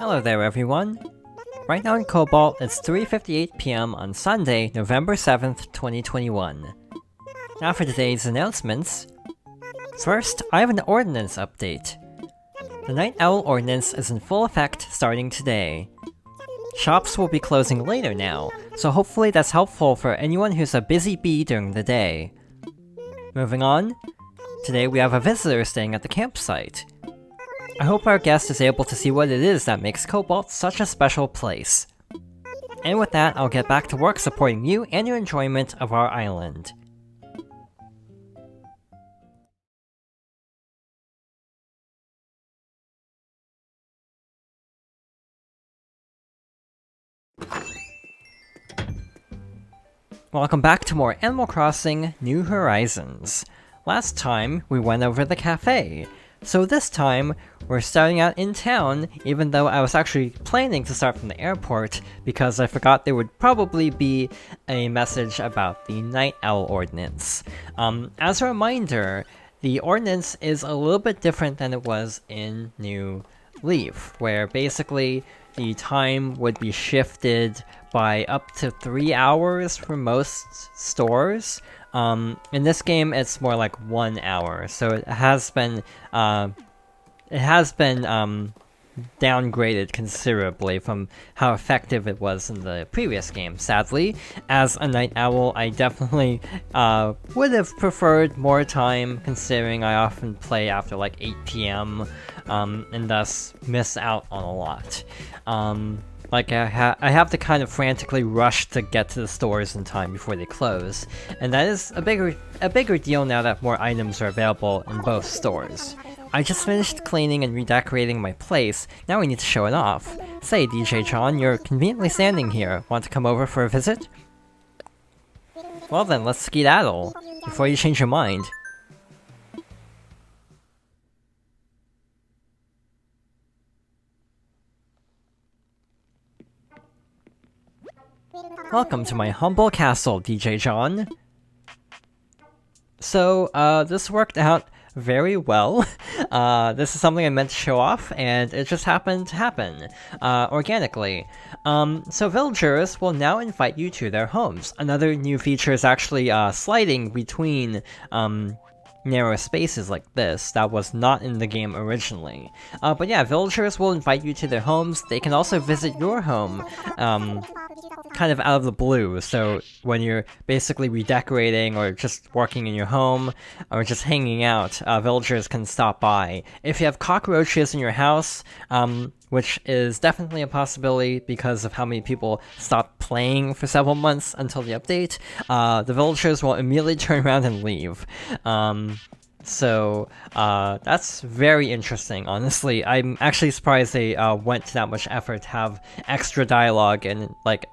Hello there everyone! Right now in Cobalt, it's 3:58 PM on Sunday, November 7th, 2021. Now for today's announcements. First, I have an ordinance update. The Night Owl ordinance is in full effect starting today. Shops will be closing later now, so hopefully that's helpful for anyone who's a busy bee during the day. Moving on, today we have a visitor staying at the campsite. I hope our guest is able to see what it is that makes Cobalt such a special place. And with that, I'll get back to work supporting you and your enjoyment of our island. Welcome back to more Animal Crossing New Horizons. Last time, we went over the cafe. So this time, we're starting out in town, even though I was actually planning to start from the airport, because I forgot there would probably be a message about the Night Owl Ordinance. As a reminder, the ordinance is a little bit different than it was in New Leaf, where basically the time would be shifted by up to 3 hours for most stores. In this game, it's more like 1 hour, so it has been downgraded considerably from how effective it was in the previous game. Sadly, as a night owl, I definitely would have preferred more time, considering I often play after like 8 PM, and thus miss out on a lot. I have to kind of frantically rush to get to the stores in time before they close, and that is a bigger deal now that more items are available in both stores. I just finished cleaning and redecorating my place, now we need to show it off. Say, DJ John, you're conveniently standing here. Want to come over for a visit? Well then, let's skedaddle, before you change your mind. Welcome to my humble castle, DJ John. So, this worked out very well. This is something I meant to show off, and it just happened to happen, organically. So villagers will now invite you to their homes. Another new feature is actually, sliding between, narrow spaces like this. That was not in the game originally. But yeah, villagers will invite you to their homes. They can also visit your home, kind of out of the blue. So when you're basically redecorating or just working in your home or just hanging out, villagers can stop by. If you have cockroaches in your house, which is definitely a possibility because of how many people stopped playing for several months until the update, the villagers will immediately turn around and leave. So that's very interesting, honestly. I'm actually surprised they went to that much effort to have extra dialogue and, like,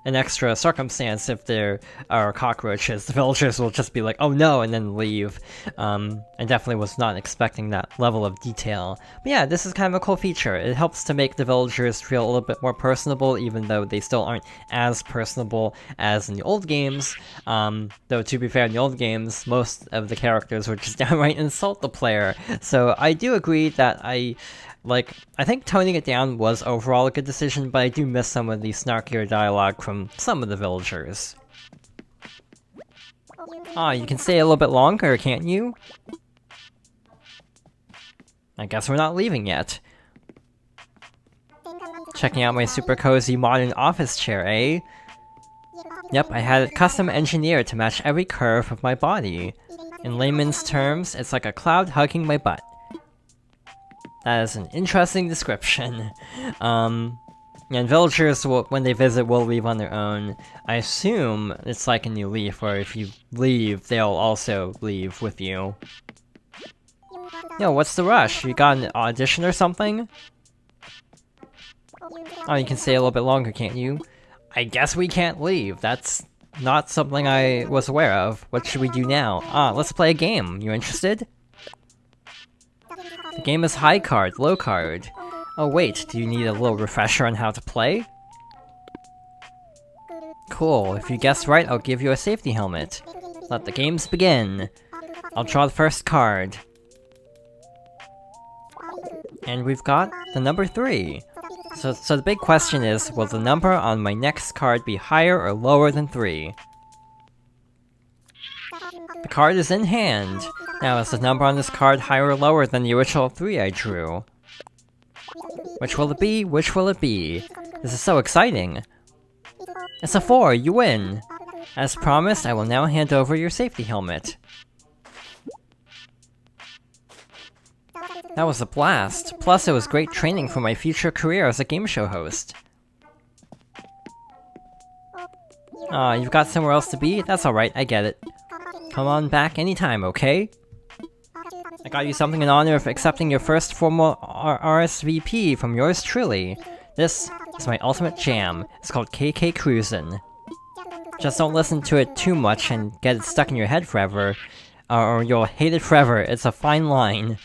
an extra circumstance. If there are cockroaches, the villagers will just be like, oh no, and then leave. I definitely was not expecting that level of detail. But yeah, this is kind of a cool feature. It helps to make the villagers feel a little bit more personable, even though they still aren't as personable as in the old games. Though to be fair, in the old games, most of the characters would just downright insult the player. So I do agree that I think toning it down was overall a good decision, but I do miss some of the snarkier dialogue from some of the villagers. You can stay a little bit longer, can't you? I guess we're not leaving yet. Checking out my super cozy modern office chair, eh? Yep, I had it custom engineered to match every curve of my body. In layman's terms, it's like a cloud hugging my butt. That is an interesting description. And villagers, when they visit, will leave on their own. I assume it's like a New Leaf, where if you leave, they'll also leave with you. Yo, what's the rush? You got an audition or something? Oh, you can stay a little bit longer, can't you? I guess we can't leave. That's not something I was aware of. What should we do now? Let's play a game. You interested? The game is high card, low card. Oh wait, do you need a little refresher on how to play? Cool, if you guess right, I'll give you a safety helmet. Let the games begin. I'll draw the first card. And we've got the number 3. So the big question is, will the number on my next card be higher or lower than 3? The card is in hand. Now, is the number on this card higher or lower than the original 3 I drew? Which will it be? Which will it be? This is so exciting! It's a 4, you win! As promised, I will now hand over your safety helmet. That was a blast. Plus, it was great training for my future career as a game show host. Aw, you've got somewhere else to be? That's alright, I get it. Come on back anytime, okay? I got you something in honor of accepting your first formal RSVP from yours truly. This is my ultimate jam. It's called KK Cruisin'. Just don't listen to it too much and get it stuck in your head forever, or you'll hate it forever. It's a fine line.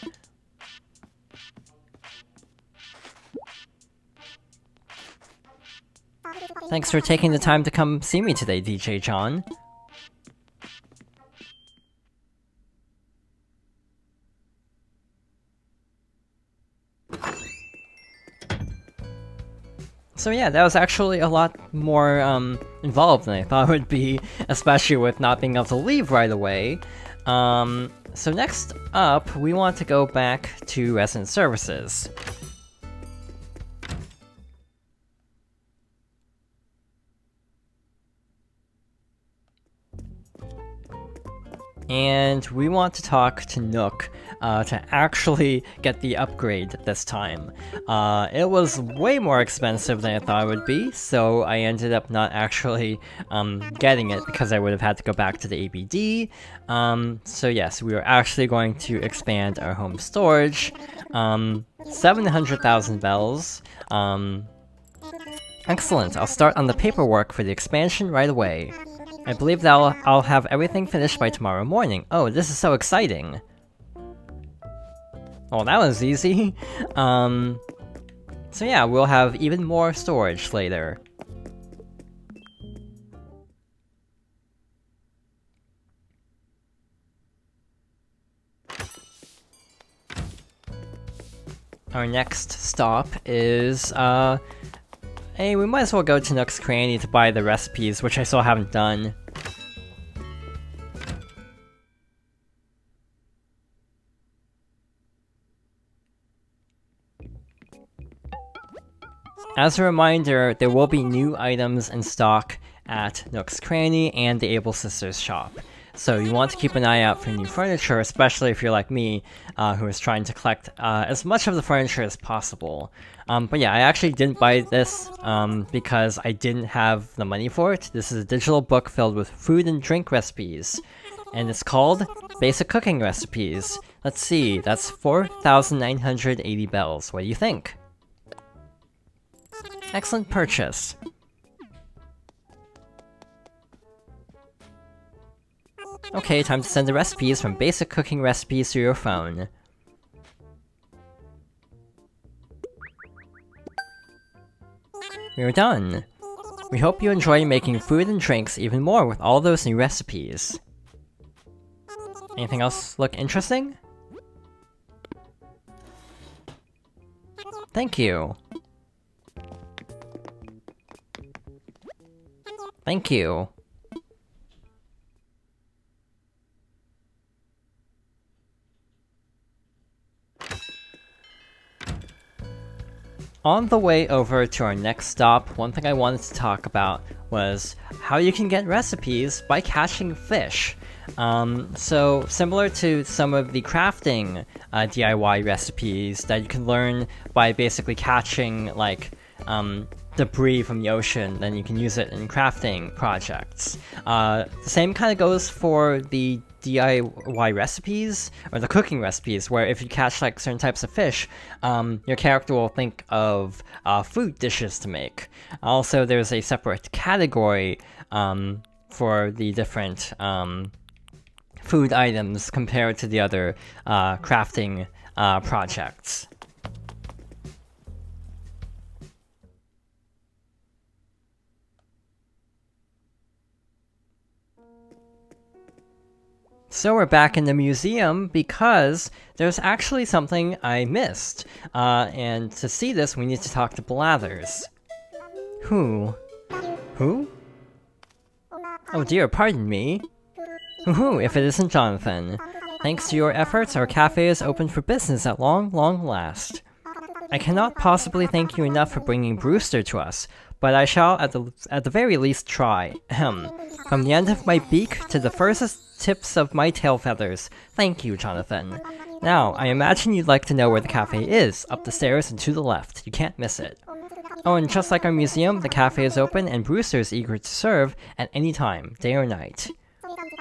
Thanks for taking the time to come see me today, DJ John. So yeah, that was actually a lot more involved than I thought it would be, especially with not being able to leave right away. So next up, we want to go back to Resident Services. And we want to talk to Nook to actually get the upgrade this time. It was way more expensive than I thought it would be, so I ended up not actually getting it because I would have had to go back to the ABD. So yes, we are actually going to expand our home storage. 700,000 bells. Excellent, I'll start on the paperwork for the expansion right away. I believe that I'll have everything finished by tomorrow morning. Oh, this is so exciting! Oh, that was easy. So yeah, we'll have even more storage later. Our next stop is, hey, we might as well go to Nook's Cranny to buy the recipes, which I still haven't done. As a reminder, there will be new items in stock at Nook's Cranny and the Able Sisters shop. So you want to keep an eye out for new furniture, especially if you're like me, who is trying to collect as much of the furniture as possible. But yeah, I actually didn't buy this because I didn't have the money for it. This is a digital book filled with food and drink recipes, and it's called Basic Cooking Recipes. Let's see, that's 4,980 bells. What do you think? Excellent purchase. Okay, time to send the recipes from Basic Cooking Recipes to your phone. We're done! We hope you enjoy making food and drinks even more with all those new recipes. Anything else look interesting? Thank you! Thank you! On the way over to our next stop, one thing I wanted to talk about was how you can get recipes by catching fish. So similar to some of the crafting DIY recipes that you can learn by basically catching like debris from the ocean, then you can use it in crafting projects. The same kind of goes for the DIY recipes, or the cooking recipes, where if you catch like certain types of fish, your character will think of food dishes to make. Also, there's a separate category for the different food items compared to the other crafting projects. So we're back in the museum because there's actually something I missed. And to see this, we need to talk to Blathers. Who? Who? Oh dear, pardon me. Who, if it isn't Jonathan. Thanks to your efforts, our cafe is open for business at long, long last. I cannot possibly thank you enough for bringing Brewster to us, but I shall at the very least try. Ahem. From the end of my beak to the furthest tips of my tail feathers. Thank you, Jonathan. Now, I imagine you'd like to know where the cafe is, up the stairs and to the left. You can't miss it. Oh, and just like our museum, the cafe is open and Brewster is eager to serve at any time, day or night.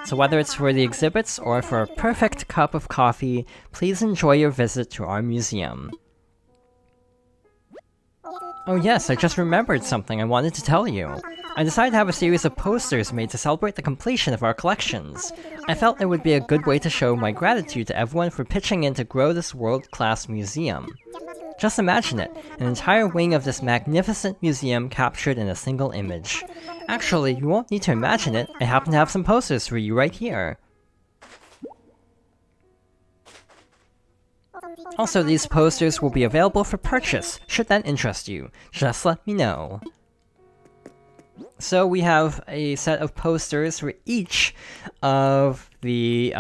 So whether it's for the exhibits or for a perfect cup of coffee, please enjoy your visit to our museum. Oh yes, I just remembered something I wanted to tell you. I decided to have a series of posters made to celebrate the completion of our collections. I felt it would be a good way to show my gratitude to everyone for pitching in to grow this world-class museum. Just imagine it, an entire wing of this magnificent museum captured in a single image. Actually, you won't need to imagine it, I happen to have some posters for you right here. Also, these posters will be available for purchase, should that interest you. Just let me know. So we have a set of posters for each of the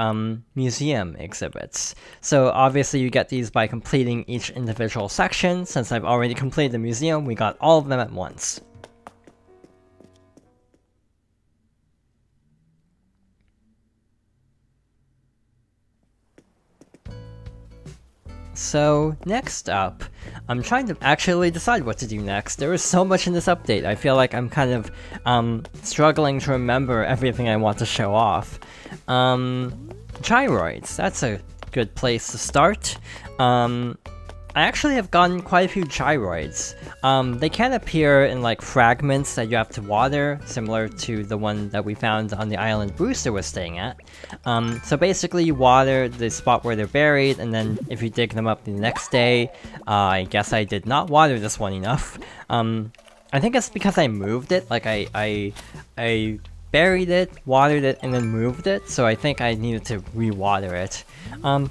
museum exhibits. So obviously you get these by completing each individual section. Since I've already completed the museum, we got all of them at once. So, next up, I'm trying to actually decide what to do next. There is so much in this update, I feel like I'm kind of, struggling to remember everything I want to show off. Gyroids, that's a good place to start. I actually have gotten quite a few gyroids. They can appear in like fragments that you have to water, similar to the one that we found on the island Brewster was staying at. So basically you water the spot where they're buried, and then if you dig them up the next day, I guess I did not water this one enough. I think it's because I moved it, like I buried it, watered it, and then moved it, so I think I needed to re-water it.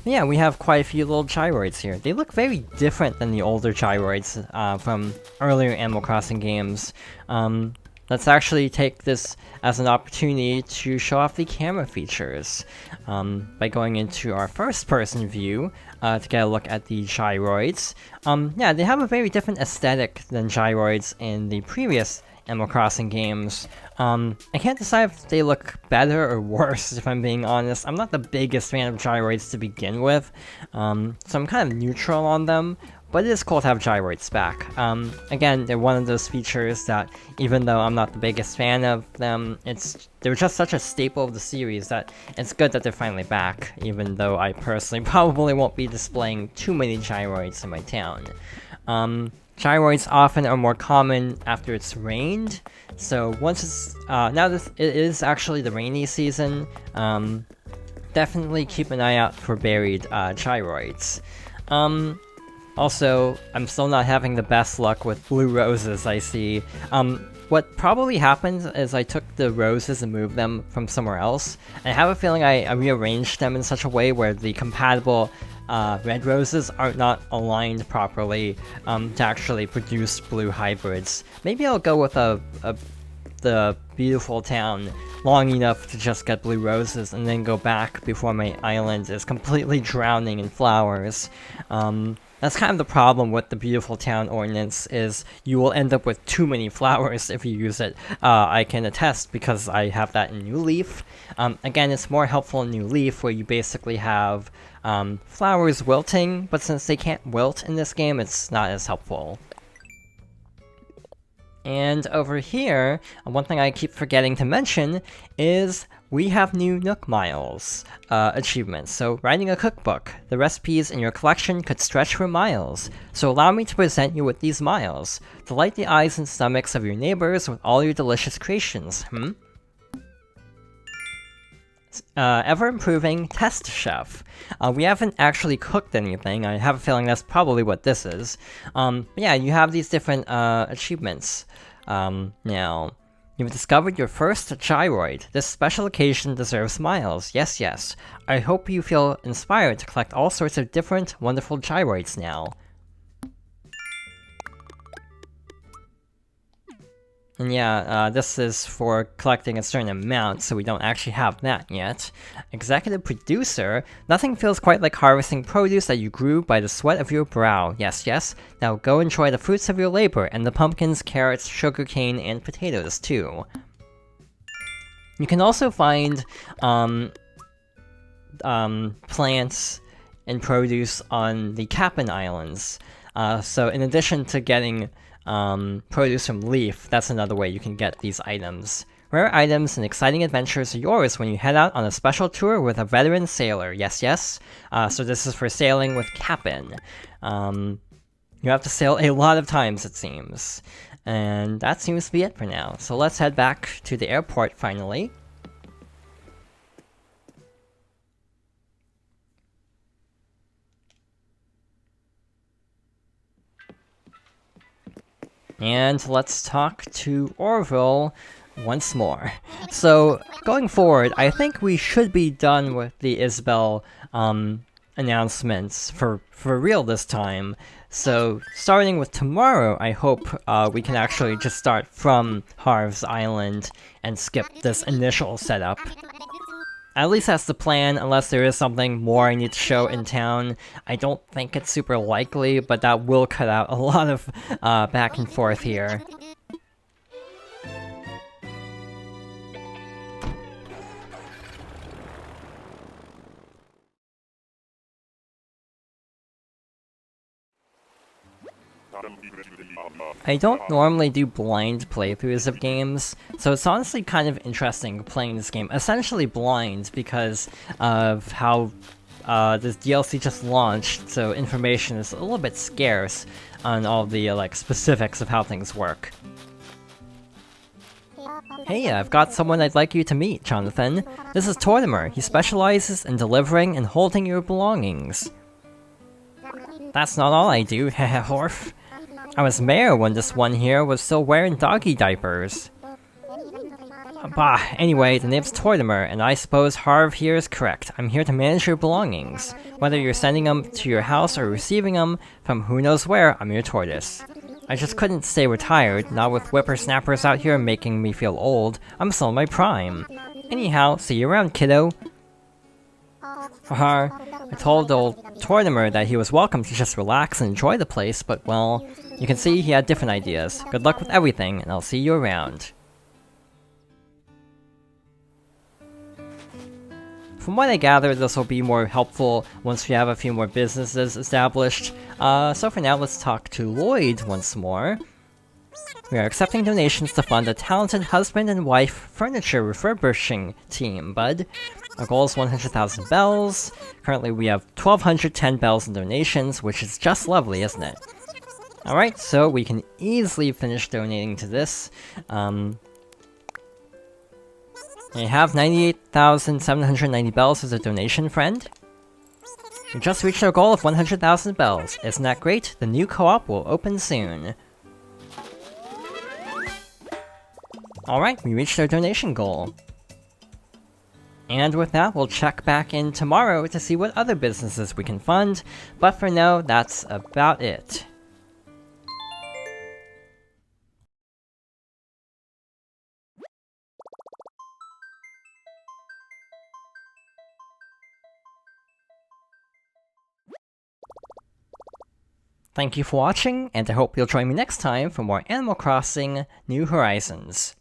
Yeah, we have quite a few little gyroids here. They look very different than the older gyroids from earlier Animal Crossing games. Let's actually take this as an opportunity to show off the camera features by going into our first-person view to get a look at the gyroids. Yeah, they have a very different aesthetic than gyroids in the previous Animal Crossing games. I can't decide if they look better or worse, if I'm being honest. I'm not the biggest fan of gyroids to begin with, so I'm kind of neutral on them, but it is cool to have gyroids back. Again, they're one of those features that, even though I'm not the biggest fan of them, they're just such a staple of the series that it's good that they're finally back, even though I personally probably won't be displaying too many gyroids in my town. Gyroids often are more common after it's rained, so once it's, it is actually the rainy season, definitely keep an eye out for buried gyroids. Also, I'm still not having the best luck with blue roses, I see. What probably happened is I took the roses and moved them from somewhere else. I have a feeling I rearranged them in such a way where the compatible red roses are not aligned properly to actually produce blue hybrids. Maybe I'll go with the beautiful town long enough to just get blue roses and then go back before my island is completely drowning in flowers. That's kind of the problem with the beautiful town ordinance, is you will end up with too many flowers if you use it. I can attest because I have that in New Leaf. Again, it's more helpful in New Leaf where you basically have flowers wilting, but since they can't wilt in this game, it's not as helpful. And over here, one thing I keep forgetting to mention is we have new Nook Miles achievements. So, writing a cookbook. The recipes in your collection could stretch for miles, so allow me to present you with these miles. Delight the eyes and stomachs of your neighbors with all your delicious creations, ever-improving Test Chef. We haven't actually cooked anything. I have a feeling that's probably what this is. Yeah, you have these different achievements now. You've discovered your first gyroid. This special occasion deserves smiles. Yes, yes. I hope you feel inspired to collect all sorts of different, wonderful gyroids now. And yeah, this is for collecting a certain amount, so we don't actually have that yet. Executive producer, nothing feels quite like harvesting produce that you grew by the sweat of your brow. Yes, yes. Now go enjoy the fruits of your labor, and the pumpkins, carrots, sugarcane, and potatoes too. You can also find plants and produce on the Cap'n Islands. So in addition to getting produce from Leaf, that's another way you can get these items. Rare items and exciting adventures are yours when you head out on a special tour with a veteran sailor. Yes, yes. So this is for sailing with Cap'n. You have to sail a lot of times, it seems. And that seems to be it for now. So let's head back to the airport finally. And let's talk to Orville once more. So, going forward, I think we should be done with the Isabelle announcements for real this time. So, starting with tomorrow, I hope we can actually just start from Harv's Island and skip this initial setup. At least that's the plan, unless there is something more I need to show in town. I don't think it's super likely, but that will cut out a lot of back and forth here. I don't normally do blind playthroughs of games, so it's honestly kind of interesting playing this game essentially blind because of how this DLC just launched, so information is a little bit scarce on all the specifics of how things work. Hey, I've got someone I'd like you to meet, Jonathan. This is Tortimer. He specializes in delivering and holding your belongings. That's not all I do, heh Horf. I was mayor when this one here was still wearing doggy diapers. Bah, anyway, the name's Tortimer, and I suppose Harv here is correct. I'm here to manage your belongings. Whether you're sending them to your house or receiving them from who knows where, I'm your tortoise. I just couldn't stay retired, not with whippersnappers out here making me feel old. I'm still in my prime. Anyhow, see you around, kiddo. I told old Tortimer that he was welcome to just relax and enjoy the place, but well, you can see he had different ideas. Good luck with everything, and I'll see you around. From what I gather, this will be more helpful once we have a few more businesses established. So for now, let's talk to Lloyd once more. We are accepting donations to fund a talented husband and wife furniture refurbishing team, bud. Our goal is 100,000 bells. Currently we have 1,210 bells in donations, which is just lovely, isn't it? Alright, so we can easily finish donating to this. You have 98,790 bells as a donation, friend. We just reached our goal of 100,000 bells. Isn't that great? The new co-op will open soon. Alright, we reached our donation goal. And with that, we'll check back in tomorrow to see what other businesses we can fund, but for now, that's about it. Thank you for watching, and I hope you'll join me next time for more Animal Crossing New Horizons.